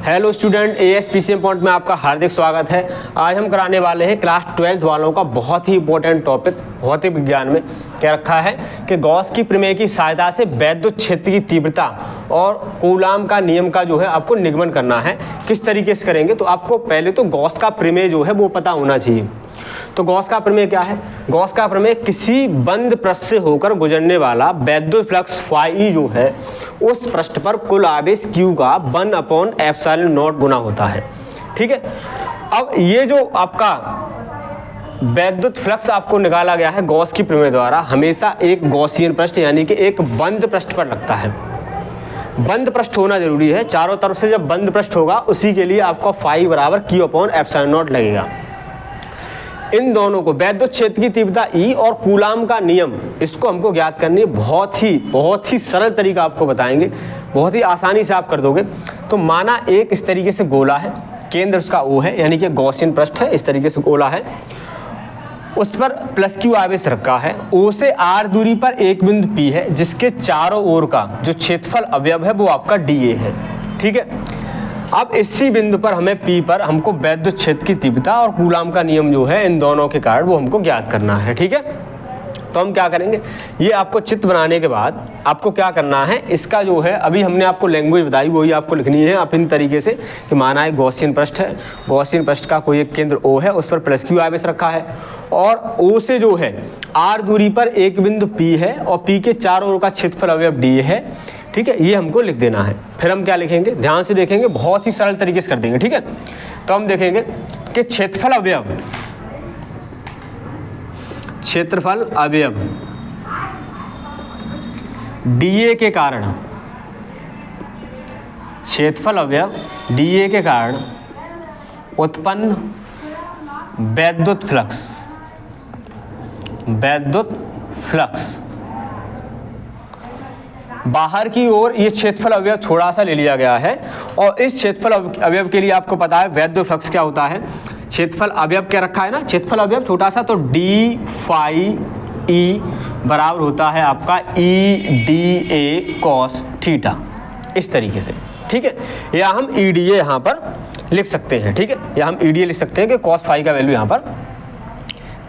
Hello student, ASPCM point में आपका हार्दिक स्वागत है। आज हम कराने वाले हैं क्लास 12th वालों का बहुत ही इंपॉर्टेंट टॉपिक भौतिक विज्ञान में क्या रखा है कि गॉस की प्रमेय की सहायता से वैद्युत क्षेत्र की तीव्रता और कूलाम का नियम का जो है आपको निगमन करना है। किस तरीके से करेंगे, तो आपको पहले तो गॉस का प्रमेय जो है वो पता होना चाहिए। तो गॉस का प्रमेय क्या है? गॉस का प्रमेय किसी बंद पृष्ठ से होकर गुजरने वाला वैद्युत फ्लक्स फाई जो है उस पृष्ठ पर कुल आवेश Q का 1/ε0 गुना होता है। ठीक है, अब ये जो आपका वैद्युत फ्लक्स आपको निकाला गया है गॉस की प्रमेय द्वारा, हमेशा एक गॉसियन पृष्ठ यानी कि एक बंद पृष्ठ पर लगता है। बंद पृष्ठ होना जरूरी है, चारों तरफ से जब बंद पृष्ठ होगा उसी के लिए आपका फाई बराबर Q/ε0 लगेगा। इन दोनों को वैद्युत क्षेत्र की तीव्रता E और कूलाम का नियम, इसको हमको ज्ञात करनी है। बहुत ही सरल तरीका आपको बताएंगे, बहुत ही आसानी से आप कर दोगे। तो माना एक इस तरीके से गोला है, केंद्र उसका O है यानी कि गॉसियन पृष्ठ है, इस तरीके से गोला है, उस पर +Q आवेश रखा है। O से R दूरी पर एक बिंदु P है जिसके चारों ओर का जो क्षेत्रफल अवयव है वो आपका dA है। ठीक है, अब इसी बिंदु पर हमें P पर हमको वैद्युत क्षेत्र की तीव्रता और कूलाम का नियम जो है इन दोनों के कारण वो हमको ज्ञात करना है। ठीक है, तो हम क्या करेंगे, ये आपको चित्र बनाने के बाद आपको क्या करना है, इसका जो है अभी हमने आपको लैंग्वेज बताई वही आपको लिखनी है अपनी तरीके से कि माना एक गॉसियन पृष्ठ है, गॉसियन पृष्ठ का कोई एक केंद्र O है, उस पर +Q आवेश रखा है और O से जो है R दूरी पर एक बिंदु P है और P के चारों ओर का क्षेत्रफल अवयव D है। ठीक है, ये हमको लिख देना है। फिर हम क्या लिखेंगे, ध्यान से देखेंगे, बहुत ही सरल तरीके से कर देंगे। ठीक है, तो हम देखेंगे कि क्षेत्रफल अवयव dA के कारण, क्षेत्रफल अवयव dA के कारण उत्पन्न वैद्युत फ्लक्स बाहर की ओर, ये क्षेत्रफल अवयव थोड़ा सा ले लिया गया है और इस क्षेत्रफल अवयव के लिए आपको पता है वैद्युत फ्लक्स क्या होता है। क्षेत्रफल अवयव क्या रखा है ना, क्षेत्रफल अवयव छोटा सा, तो d फाई E बराबर होता है आपका EdA cos थीटा, इस तरीके से। ठीक है, या हम EdA यहाँ पर लिख सकते हैं। ठीक है, या हम EdA लिख सकते हैं कि cos फाई का वैल्यू यहाँ पर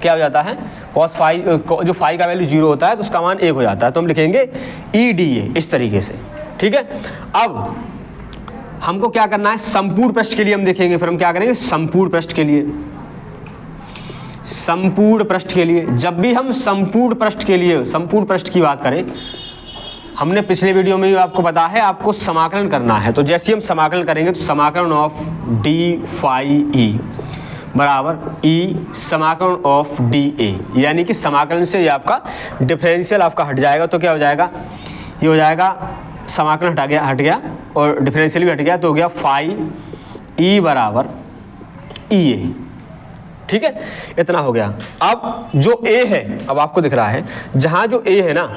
क्या हो जाता है, cos फाई, जो फाई का वैल्यू 0 होता है तो उसका मान 1 हो जाता है, तो हम लिखेंगे EdA इस तरीके से। ठीक है, अब हमको क्या करना है, संपूर्ण पृष्ठ के लिए हम देखेंगे। फिर हम क्या करेंगे, संपूर्ण पृष्ठ के लिए जब भी हम संपूर्ण पृष्ठ की बात करें, हमने पिछले वीडियो में भी आपको बताया है आपको समाकलन करना है। तो जैसे हम समाकलन करेंगे तो समाकलन ऑफ d फाई E बराबर E समाकलन ऑफ dA, यानी कि समाकलन से ये आपका डिफरेंशियल आपका हट जाएगा। तो क्या हो जाएगा, ये हो जाएगा, समाकलन हट गया और डिफरेंशियल भी हट गया, तो हो गया फाई E बराबर EA। ठीक है, इतना हो गया। अब जो A है, अब आपको दिख रहा है जहां जो A है ना,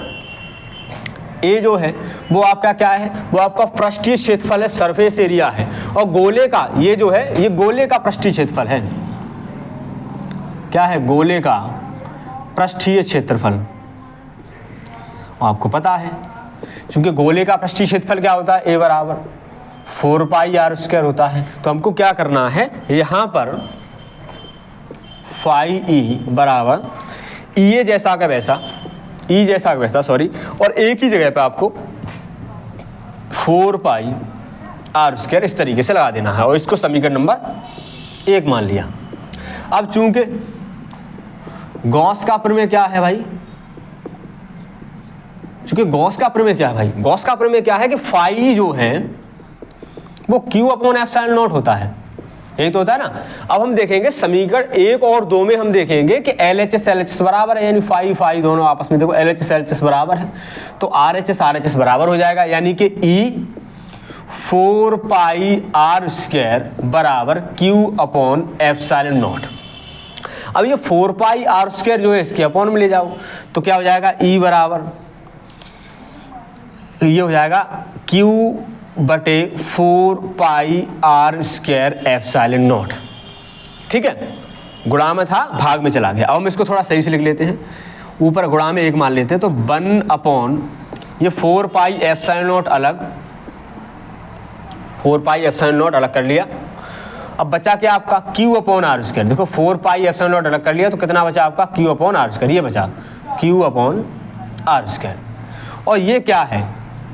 A जो है वो आपका क्या है, वो आपका पृष्ठीय क्षेत्रफल है, सरफेस एरिया है। और गोले का ये जो है, ये गोले का पृष्ठीय क्षेत्रफल है। क्या है, गोले का पृष्ठीय क्षेत्रफल। आपको पता है क्योंकि गोले का पृष्ठीय क्षेत्रफल क्या होता है, A बराबर 4πr² होता है। तो हमको क्या करना है, यहाँ पर फाई E बराबर EA जैसा का वैसा सॉरी, और एक ही जगह पे आपको 4πr² इस तरीके से लगा देना है और इसको समीकरण नंबर 1 मान लिया। अब चूंकि गॉस का प्रमेय क्या है भाई, गॉस का प्रमेय क्या है कि फाई जो है वो Q/ε0 होता है, यही तो होता है ना। अब हम देखेंगे समीकरण 1 और 2 में हम देखेंगे कि LHS बराबर है, यानी फाई दोनों आपस में देखो LHS बराबर है, तो RHS बराबर हो जाएगा, यानी कि E 4πr² बराबर Q/ε0। अब ये 4πr² जो है इसके अपॉन में ले जाओ तो क्या हो जाएगा, E बराबर ये हो जाएगा Q/4πr²ε0। ठीक है, गुणा में था, भाग में चला गया। अब हम इसको थोड़ा सही से लिख लेते हैं, ऊपर गुणा में 1 मान लेते हैं, तो 1 अपॉन ये 4πε0 अलग 4 पाई एप्सिलॉन नॉट अलग कर लिया। अब बचा क्या आपका Q अपॉन आर स्क्वायर। देखो 4 पाई एप्सिलॉन नॉट अलग कर लिया तो कितना बचा आपका Q अपॉन आर स्क्वायर, ये बचा Q अपॉन आर स्क्वायर। और ये क्या है,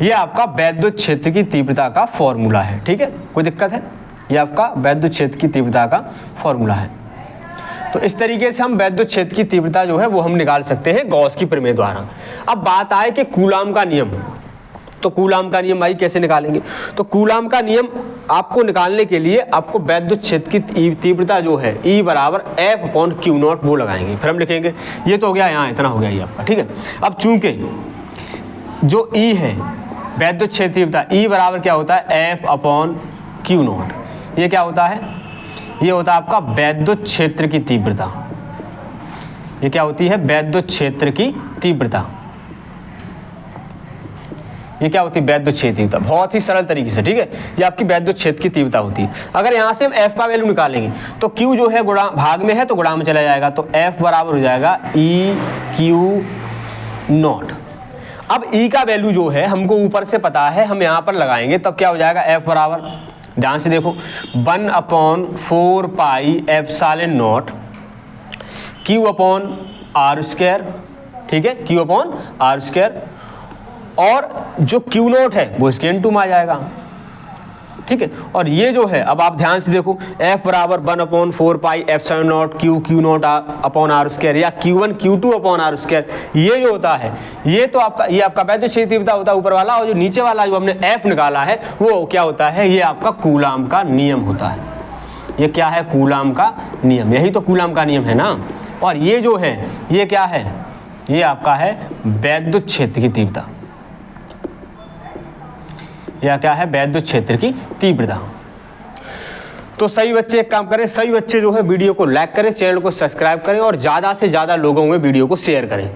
ये आपका वैद्युत क्षेत्र की तीव्रता का फॉर्मूला है। ठीक है, कोई दिक्कत है, ये आपका वैद्युत क्षेत्र की तीव्रता का फॉर्मूला है। तो इस तरीके से हम वैद्युत क्षेत्र की तीव्रता जो है वो हम निकाल सकते हैं गॉस की प्रमेय द्वारा। अब बात आए कि कूलाम का नियम, तो कूलाम का नियम भाई कैसे निकालेंगे। तो कूलाम का नियम आपको निकालने के लिए आपको वैद्युत क्षेत्र की तीव्रता जो है E बराबर F अपॉन क्यू नॉट वो लगाएंगे, फिर हम लिखेंगे। ये तो हो गया, यहाँ इतना हो गया ये आपका। ठीक है, अब चूंकि जो E है वैद्युत क्षेत्र तीव्रता E बराबर क्या होता है F अपॉन क्यू नॉट, ये क्या होता है, ये होता है आपका वैद्युत क्षेत्र की तीव्रता। ये क्या होती है, वैद्युत क्षेत्र की तीव्रता। ये क्या होती है, वैद्युत क्षेत्र तीव्रता। बहुत ही सरल तरीके से, ठीक है, ये आपकी वैद्युत क्षेत्र की तीव्रता होती है। अगर यहाँ से हम F का वैल्यू निकालेंगे तो Q जो है गुणा भाग में है तो गुणा में चला जाएगा, तो F बराबर हो जाएगा E Q नॉट। अब E का वैल्यू जो है हमको ऊपर से पता है, हम यहाँ पर लगाएंगे तब क्या हो जाएगा, F बराबर, ध्यान से देखो, 1 upon 4 pi epsilon not Q upon r square. ठीक है, Q अपॉन आर स्क्वायर, और जो Q नॉट है वो इसके इनटू में आ जाएगा। ठीक है, और ये जो है, अब आप ध्यान से देखो, F बराबर 1 upon 4 pi epsilon not Q not upon r square या Q1 Q2 upon r square, ये जो होता है ये तो आपका, ये आपका वैद्युत क्षेत्र तीव्रता होता है ऊपर वाला, और जो नीचे वाला जो हमने F निकाला है वो क्या होता है, ये आपका कूलाम का नियम होता है। ये क्या है, कूलाम का नियम, यही तो कूलाम का नियम है ना। और ये जो है ये क्या है, ये आपका है वैद्युत क्षेत्र की तीव्रता। यह क्या है, वैद्युत क्षेत्र की तीव्रता। तो सही बच्चे एक काम करें, सही बच्चे जो है वीडियो को लाइक करें, चैनल को सब्सक्राइब करें और ज़्यादा से ज़्यादा लोगों में वीडियो को शेयर करें।